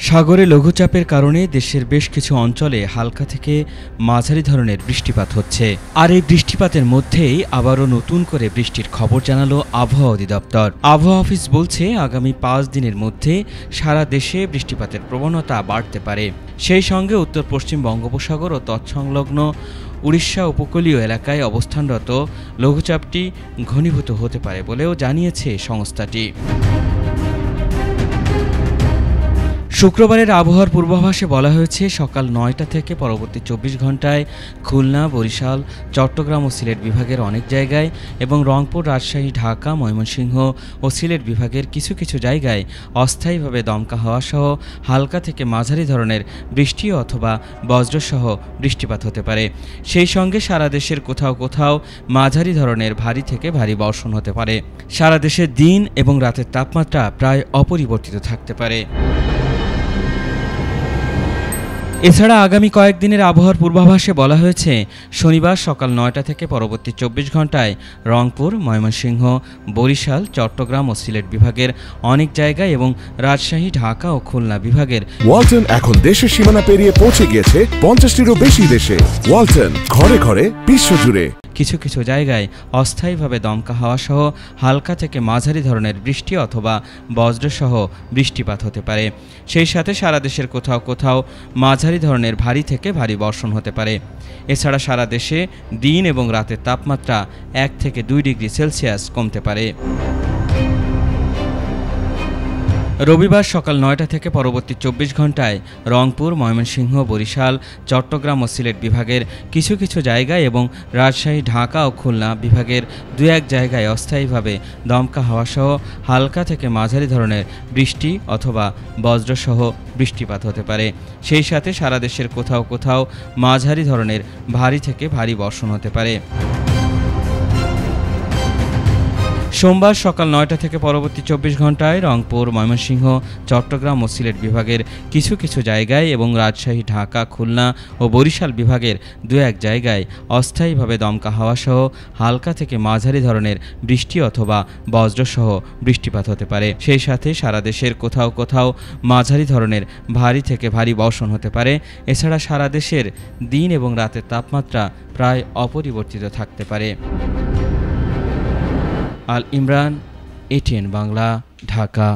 সাগরে লঘুচাপের কারণে দেশের বেশ কিছু অঞ্চলে হালকা থেকে মাঝারি ধরনের বৃষ্টিপাত হচ্ছে। আর এই বৃষ্টিপাতের মধ্যেই আবারও নতুন করে বৃষ্টির খবর জানালো আবহাওয়া অধিদপ্তর। আবহাওয়া অফিস বলছে, আগামী 5 দিনের মধ্যে সারা দেশে বৃষ্টিপাতের প্রবণতা বাড়তে পারে। সেই সঙ্গে উত্তর পশ্চিম বঙ্গোপসাগর ও তৎসংলগ্ন উড়িষ্যা উপকূলীয় এলাকায় অবস্থানরত লঘুচাপটি ঘনীভূত হতে পারে বলেও জানিয়েছে সংস্থাটি। শুক্রবারের আবহাওয়ার পূর্বাভাসে বলা হয়েছে, সকাল 9টা থেকে পরবর্তী 24 ঘন্টায় খুলনা, বরিশাল, চট্টগ্রাম ও সিলেট বিভাগের অনেক জায়গায় এবং রংপুর, রাজশাহী, ঢাকা, ময়মনসিংহ ও সিলেট বিভাগের কিছু কিছু জায়গায় অস্থায়ীভাবে দমকা হাওয়া সহ হালকা থেকে মাঝারি ধরনের বৃষ্টি অথবা বজ্রসহ বৃষ্টিপাত হতে পারে। সেই সঙ্গে সারা দেশের কোথাও কোথাও মাঝারি ধরনের ভারী থেকে ভারী বর্ষণ হতে পারে। সারা দেশে দিন এবং রাতের তাপমাত্রা প্রায় অপরিবর্তিত থাকতে পারে। এছাড়া আগামী কয়েকদিনের আবহাওয়ার পূর্বাভাসে বলা হয়েছে, শনিবার সকাল 9টা থেকে পরবর্তী 24 ঘন্টায় রংপুর, ময়মনসিংহ, বরিশাল, চট্টগ্রাম ও সিলেট বিভাগের অনেক জায়গায় এবং রাজশাহী, ঢাকা ও খুলনা বিভাগের ওয়ালটন এখন দেশের সীমানা পেরিয়ে পৌঁছে গিয়েছে 50টিরও বেশি দেশে। ওয়ালটন, ঘরে ঘরে, বিশ্বজুড়ে কিছু কিছু জায়গায় অস্থায়ীভাবে দমকা হাওয়া সহ হালকা থেকে মাঝারি ধরনের বৃষ্টি অথবা বজ্রসহ বৃষ্টিপাত হতে পারে। সেই সাথে সারা দেশের কোথাও কোথাও মাঝারি ধরনের ভারী থেকে ভারী বর্ষণ হতে পারে। এছাড়া সারা দেশে দিন এবং রাতের তাপমাত্রা 1 থেকে 2 ডিগ্রি সেলসিয়াস কমতে পারে। রবিবার সকাল 9টা থেকে পরবর্তী 24 ঘন্টায় রংপুর, ময়মনসিংহ, বরিশাল, চট্টগ্রাম ও সিলেট বিভাগের কিছু কিছু জায়গায় এবং রাজশাহী, ঢাকা ও খুলনা বিভাগের 2-1 জায়গায় অস্থায়ীভাবে দমকা হাওয়াসহ হালকা থেকে মাঝারি ধরনের বৃষ্টি অথবা বজ্রসহ বৃষ্টিপাত হতে পারে। সেই সাথে সারা দেশের কোথাও কোথাও মাঝারি ধরনের ভারী থেকে ভারী বর্ষণ হতে পারে। সোমবার সকাল 9টা থেকে পরবর্তী 24 ঘন্টায় রংপুর, ময়মনসিংহ, চট্টগ্রাম ও সিলেট বিভাগের কিছু কিছু জায়গায় এবং রাজশাহী, ঢাকা, খুলনা ও বরিশাল বিভাগের 2-1 জায়গায় অস্থায়ীভাবে দমকা হাওয়াসহ হালকা থেকে মাঝারি ধরনের বৃষ্টি অথবা বজ্রসহ বৃষ্টিপাত হতে পারে। সেই সাথে সারা দেশের কোথাও কোথাও মাঝারি ধরনের ভারী থেকে ভারী বর্ষণ হতে পারে। এছাড়া সারা দেশের দিন এবং রাতের তাপমাত্রা প্রায় অপরিবর্তিত থাকতে পারে। আল ইমরান, ATN বাংলা, ঢাকা।